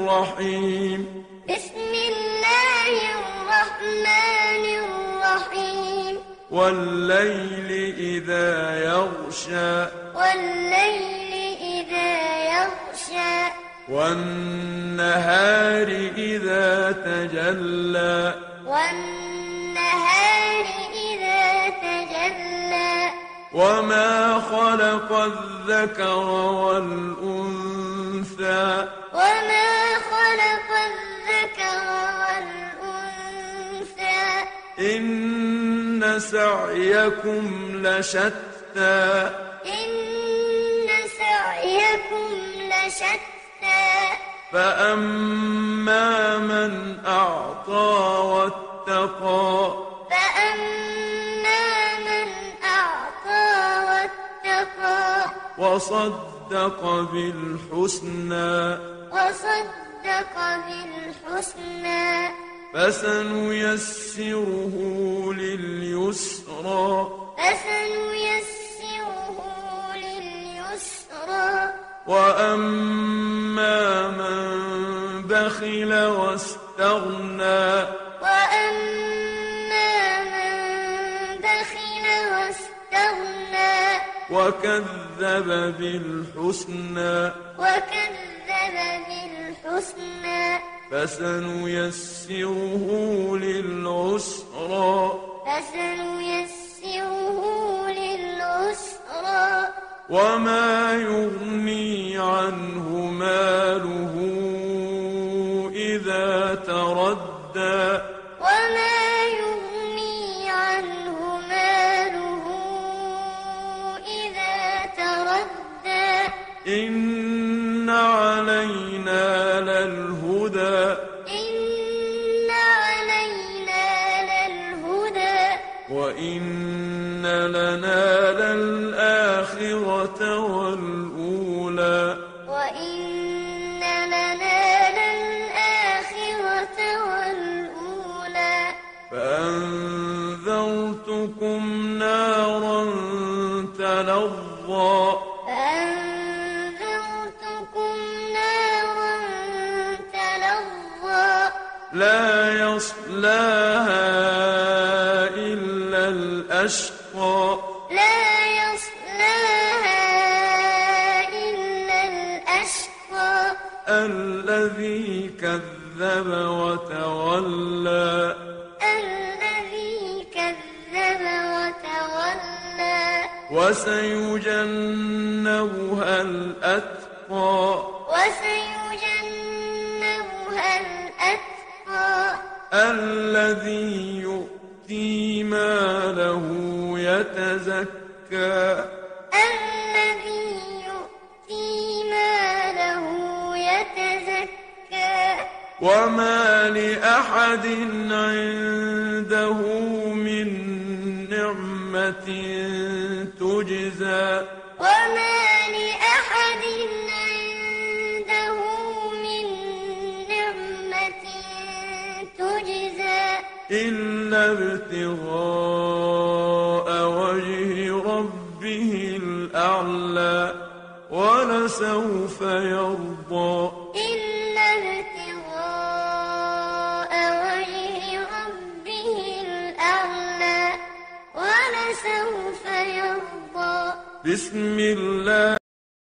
الرحيم بسم الله الرحمن الرحيم والليل إذا يغشى والليل إذا يغشى والنهار إذا تجلى والنهار إذا تجلى وما خلق الذكر والأنثى وما خلق الذكر والأنثى إن سعيكم لشتى إن سعيكم لشتى فأما من أعطى واتقى فأما من أعطى واتقى وصدق بالحسنى وصدق بالحسنى فسنيسره لليسرى فسنيسره لليسرى وأما من بخل واستغنى وأما من بخل واستغنى وكذب بالحسنى فسنيسره للعسرى وما يغني عنه ماله إذا تردى وما يغني عنه ماله إذا تردى إن علينا للهدى إن علينا للهدى وإن لنا للآخرة والأولى وإن لنا للآخرة والأولى فأنذرتكم نارا تلظى فأنذرتكم نارا تلظى لا يصلاها إلا الأشقى لا يصلاها إلا الأشقى الذي كذب وتولى الذي كذب وتولى وسيجنبها الأتقى وسيجنبها الأتقى الذي يؤتي ماله يتزكى الذي يؤتي ماله يتزكى وما لأحد عنده من نعمة تجزى وما لأحد عنده من نعمة تجزى إلا ابتغاء وجه ربه الأعلى ولسوف يرضى إلا ابتغاء وجه ربه الأعلى ولسوف يرضى بسم الله